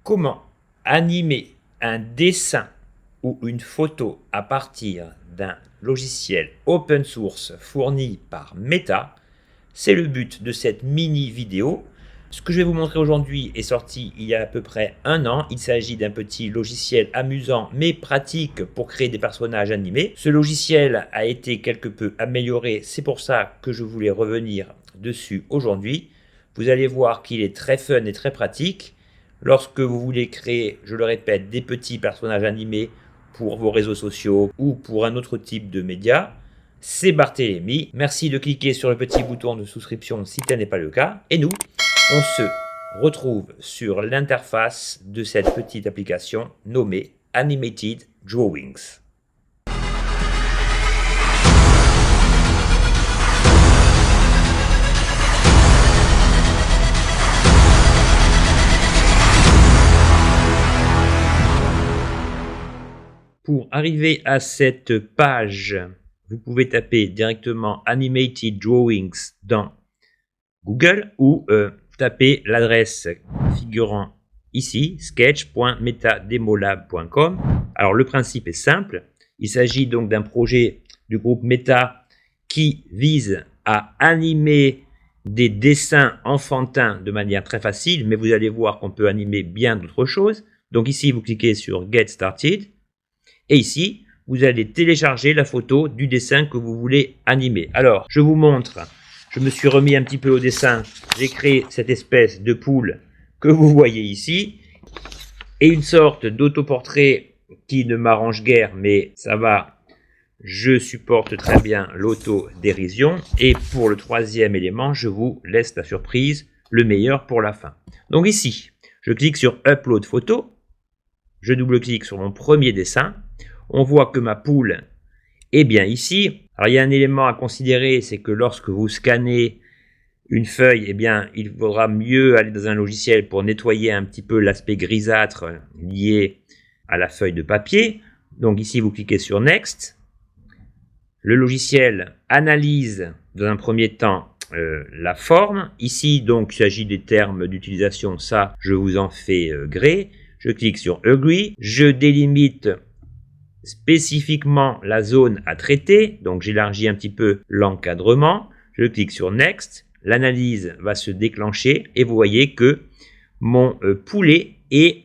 Comment animer un dessin ou une photo à partir d'un logiciel open source fourni par Meta? C'est le but de cette mini vidéo. Ce que je vais vous montrer aujourd'hui est sorti il y a à peu près 1 an. Il s'agit d'un petit logiciel amusant mais pratique pour créer des personnages animés. Ce logiciel a été quelque peu amélioré, c'est pour ça que je voulais revenir dessus aujourd'hui. Vous allez voir qu'il est très fun et très pratique. Lorsque vous voulez créer, je le répète, des petits personnages animés pour vos réseaux sociaux ou pour un autre type de média, c'est Barthélémy. Merci de cliquer sur le petit bouton de souscription si tel n'est pas le cas. Et nous, on se retrouve sur l'interface de cette petite application nommée Animated Drawings. Pour arriver à cette page, vous pouvez taper directement Animated Drawings dans Google ou taper l'adresse figurant ici, sketch.metademolab.com. Alors le principe est simple, il s'agit donc d'un projet du groupe Meta qui vise à animer des dessins enfantins de manière très facile, mais vous allez voir qu'on peut animer bien d'autres choses. Donc ici, vous cliquez sur Get Started. Et ici, vous allez télécharger la photo du dessin que vous voulez animer. Alors, je vous montre, je me suis remis un petit peu au dessin. J'ai créé cette espèce de poule que vous voyez ici. Et une sorte d'autoportrait qui ne m'arrange guère, mais ça va. Je supporte très bien l'autodérision. Et pour le troisième élément, je vous laisse la surprise, le meilleur pour la fin. Donc ici, je clique sur Upload photo. Je double-clique sur mon premier dessin. On voit que ma poule est bien ici. Alors, il y a un élément à considérer, c'est que lorsque vous scannez une feuille, eh bien, il vaudra mieux aller dans un logiciel pour nettoyer un petit peu l'aspect grisâtre lié à la feuille de papier. Donc ici, vous cliquez sur Next. Le logiciel analyse dans un premier temps la forme. Ici, donc, il s'agit des termes d'utilisation. Ça, je vous en fais gré. Je clique sur Agree. Je délimite spécifiquement la zone à traiter. Donc, j'élargis un petit peu l'encadrement. Je clique sur Next. L'analyse va se déclencher et vous voyez que mon poulet est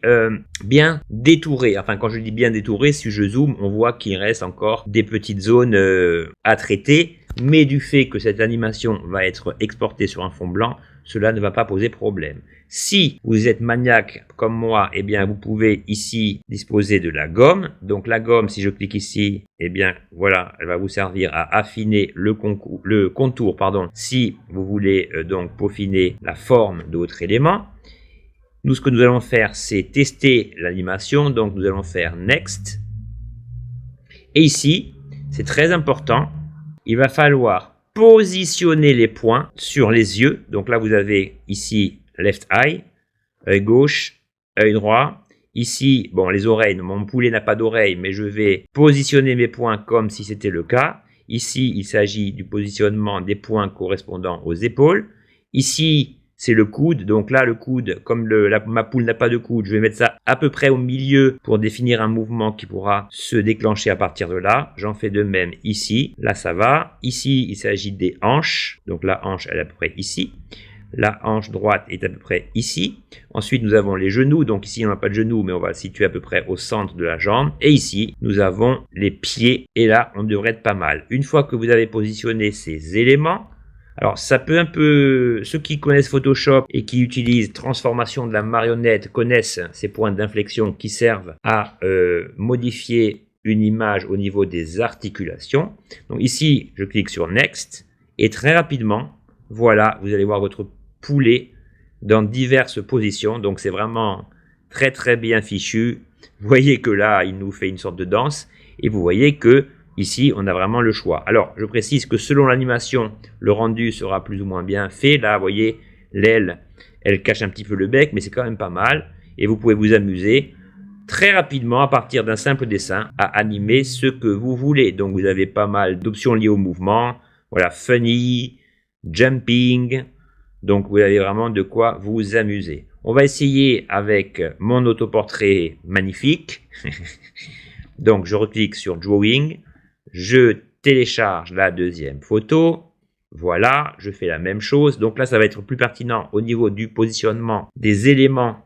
bien détouré. Enfin, quand je dis bien détouré, si je zoome, on voit qu'il reste encore des petites zones à traiter. Mais du fait que cette animation va être exportée sur un fond blanc, cela ne va pas poser problème. Si vous êtes maniaque comme moi, eh bien, vous pouvez ici disposer de la gomme. Donc, la gomme, si je clique ici, eh bien, voilà, elle va vous servir à affiner le contour, si vous voulez donc peaufiner la forme d'autres éléments. Nous, ce que nous allons faire, c'est tester l'animation. Donc, nous allons faire Next. Et ici, c'est très important, il va falloir positionner les points sur les yeux. Donc là, vous avez ici left eye, œil gauche, œil droit. Ici, bon, les oreilles, mon poulet n'a pas d'oreilles, mais je vais positionner mes points comme si c'était le cas. Ici, il s'agit du positionnement des points correspondant aux épaules. Ici, c'est le coude. Donc là, le coude, comme ma poule n'a pas de coude, je vais mettre ça à peu près au milieu pour définir un mouvement qui pourra se déclencher à partir de là. J'en fais de même ici. Là, ça va. Ici, il s'agit des hanches. Donc la hanche, elle est à peu près ici. La hanche droite est à peu près ici. Ensuite, nous avons les genoux. Donc ici, on n'a pas de genoux, mais on va le situer à peu près au centre de la jambe. Et ici, nous avons les pieds. Et là, on devrait être pas mal. Une fois que vous avez positionné ces éléments, alors, ça peut un peu, ceux qui connaissent Photoshop et qui utilisent transformation de la marionnette connaissent ces points d'inflexion qui servent à modifier une image au niveau des articulations. Donc ici, je clique sur Next et très rapidement, voilà, vous allez voir votre poulet dans diverses positions. Donc, c'est vraiment très très bien fichu. Vous voyez que là, il nous fait une sorte de danse et vous voyez que ici, on a vraiment le choix. Alors, je précise que selon l'animation, le rendu sera plus ou moins bien fait. Là, vous voyez, l'aile, elle cache un petit peu le bec, mais c'est quand même pas mal. Et vous pouvez vous amuser très rapidement, à partir d'un simple dessin, à animer ce que vous voulez. Donc, vous avez pas mal d'options liées au mouvement. Voilà, funny, jumping. Donc, vous avez vraiment de quoi vous amuser. On va essayer avec mon autoportrait magnifique. Donc, je reclique sur Drawing. Je télécharge la deuxième photo. Voilà, je fais la même chose. Donc là, ça va être plus pertinent au niveau du positionnement des éléments,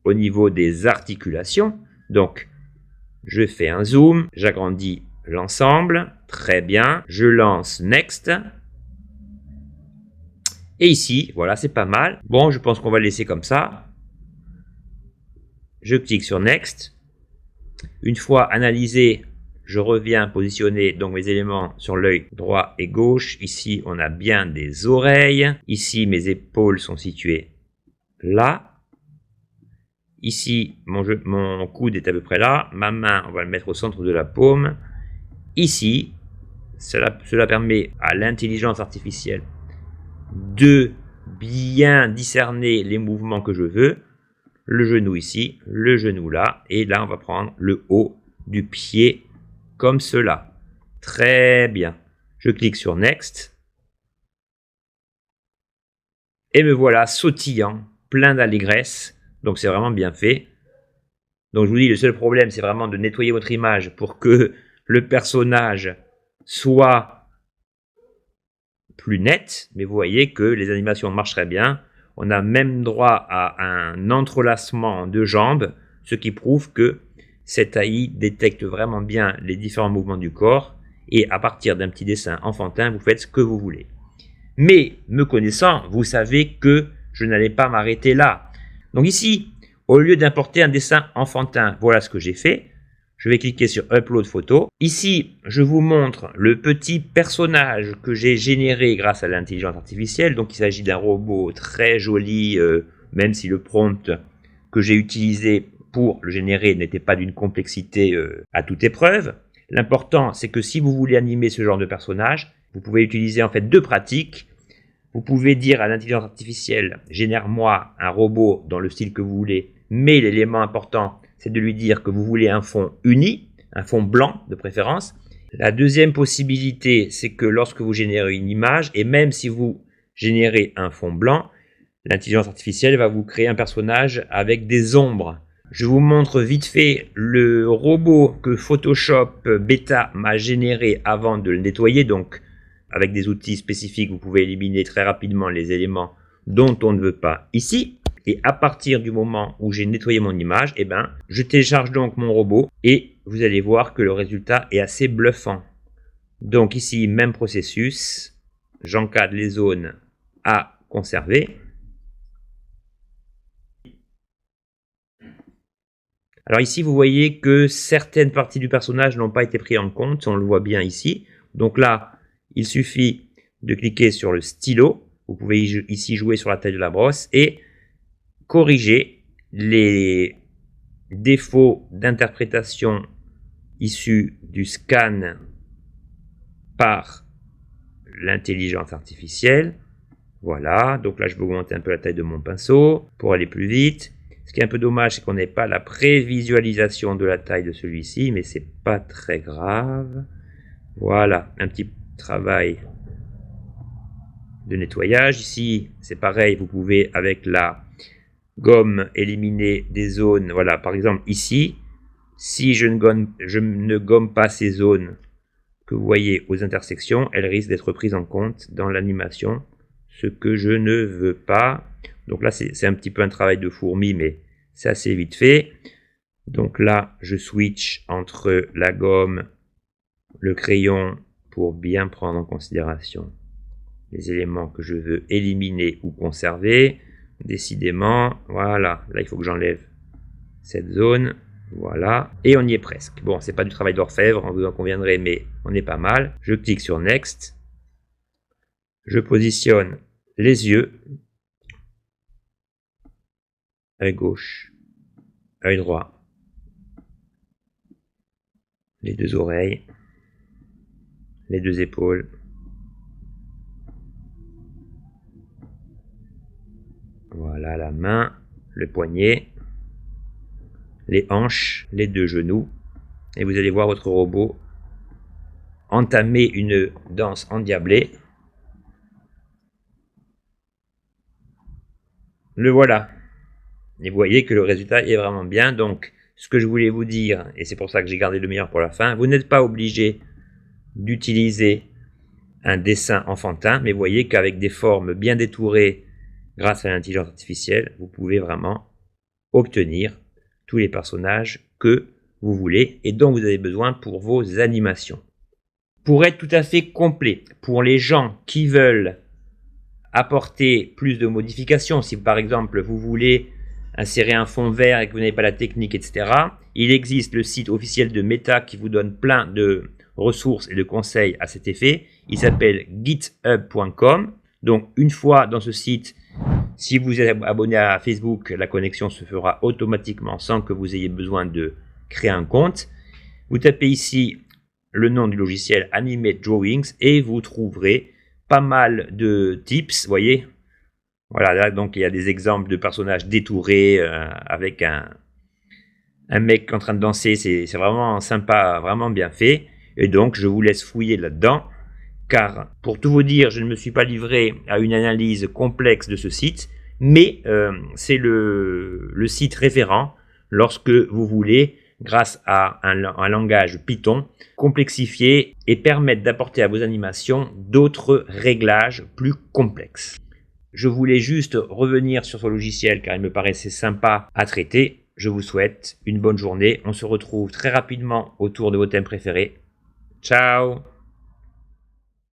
au niveau des articulations. Donc, je fais un zoom, j'agrandis l'ensemble. Très bien. Je lance Next. Et ici, voilà, c'est pas mal. Bon, je pense qu'on va le laisser comme ça. Je clique sur Next. Une fois analysé, je reviens positionner donc mes éléments sur l'œil droit et gauche. Ici, on a bien des oreilles. Ici, mes épaules sont situées là. Ici, mon coude est à peu près là. Ma main, on va le mettre au centre de la paume. Ici, cela permet à l'intelligence artificielle de bien discerner les mouvements que je veux. Le genou ici, le genou là, et là on va prendre le haut du pied comme cela. Très bien. Je clique sur Next. Et me voilà sautillant, plein d'allégresse. Donc c'est vraiment bien fait. Donc je vous dis, le seul problème c'est vraiment de nettoyer votre image pour que le personnage soit plus net, mais vous voyez que les animations marchent très bien. On a même droit à un entrelacement de jambes, ce qui prouve que cette AI détecte vraiment bien les différents mouvements du corps, et à partir d'un petit dessin enfantin, vous faites ce que vous voulez. Mais, me connaissant, vous savez que je n'allais pas m'arrêter là. Donc ici, au lieu d'importer un dessin enfantin, voilà ce que j'ai fait. Je vais cliquer sur Upload photo. Ici, je vous montre le petit personnage que j'ai généré grâce à l'intelligence artificielle. Donc, il s'agit d'un robot très joli, même si le prompt que j'ai utilisé pour le générer n'était pas d'une complexité à toute épreuve. L'important, c'est que si vous voulez animer ce genre de personnage, vous pouvez utiliser en fait deux pratiques. Vous pouvez dire à l'intelligence artificielle, génère-moi un robot dans le style que vous voulez, mais l'élément important, c'est de lui dire que vous voulez un fond uni, un fond blanc de préférence. La deuxième possibilité, c'est que lorsque vous générez une image, et même si vous générez un fond blanc, l'intelligence artificielle va vous créer un personnage avec des ombres. Je vous montre vite fait le robot que Photoshop Beta m'a généré avant de le nettoyer. Donc, avec des outils spécifiques, vous pouvez éliminer très rapidement les éléments dont on ne veut pas ici. Et à partir du moment où j'ai nettoyé mon image, eh ben, je télécharge donc mon robot et vous allez voir que le résultat est assez bluffant. Donc ici, même processus, j'encadre les zones à conserver. Alors ici, vous voyez que certaines parties du personnage n'ont pas été prises en compte, on le voit bien ici. Donc là, il suffit de cliquer sur le stylo. Vous pouvez ici jouer sur la taille de la brosse et corriger les défauts d'interprétation issus du scan par l'intelligence artificielle. Voilà, donc là je vais augmenter un peu la taille de mon pinceau pour aller plus vite. Ce qui est un peu dommage, c'est qu'on n'ait pas la prévisualisation de la taille de celui-ci, mais c'est pas très grave. Voilà, un petit travail de nettoyage. Ici, c'est pareil, vous pouvez avec la gomme éliminer des zones. Voilà, par exemple ici, si je ne gomme pas ces zones que vous voyez aux intersections, elles risquent d'être prises en compte dans l'animation, ce que je ne veux pas. Donc là, c'est un petit peu un travail de fourmi, mais c'est assez vite fait. Donc là, je switch entre la gomme, le crayon, pour bien prendre en considération les éléments que je veux éliminer ou conserver. Décidément, voilà, là il faut que j'enlève cette zone, voilà, et on y est presque. Bon, c'est pas du travail d'orfèvre, on vous en conviendrez, mais on est pas mal. Je clique sur Next, je positionne les yeux, œil gauche, œil droit, les deux oreilles, les deux épaules, voilà la main, le poignet, les hanches, les deux genoux, et vous allez voir votre robot entamer une danse endiablée. Le voilà. Et vous voyez que le résultat est vraiment bien. Donc, ce que je voulais vous dire, et c'est pour ça que j'ai gardé le meilleur pour la fin, vous n'êtes pas obligé d'utiliser un dessin enfantin, mais vous voyez qu'avec des formes bien détourées grâce à l'intelligence artificielle, vous pouvez vraiment obtenir tous les personnages que vous voulez et dont vous avez besoin pour vos animations. Pour être tout à fait complet, pour les gens qui veulent apporter plus de modifications, si par exemple vous voulez insérer un fond vert et que vous n'avez pas la technique, etc., il existe le site officiel de Meta qui vous donne plein de ressources et de conseils à cet effet. Il s'appelle github.com. Donc une fois dans ce site, si vous êtes abonné à Facebook, la connexion se fera automatiquement sans que vous ayez besoin de créer un compte. Vous tapez ici le nom du logiciel Animate Drawings et vous trouverez pas mal de tips, vous voyez. Voilà, là donc il y a des exemples de personnages détourés avec un mec en train de danser, c'est vraiment sympa, vraiment bien fait. Et donc je vous laisse fouiller là-dedans, car pour tout vous dire, je ne me suis pas livré à une analyse complexe de ce site, mais c'est le site référent lorsque vous voulez, grâce à un langage Python, complexifier et permettre d'apporter à vos animations d'autres réglages plus complexes. Je voulais juste revenir sur ce logiciel car il me paraissait sympa à traiter. Je vous souhaite une bonne journée. On se retrouve très rapidement autour de vos thèmes préférés. Ciao!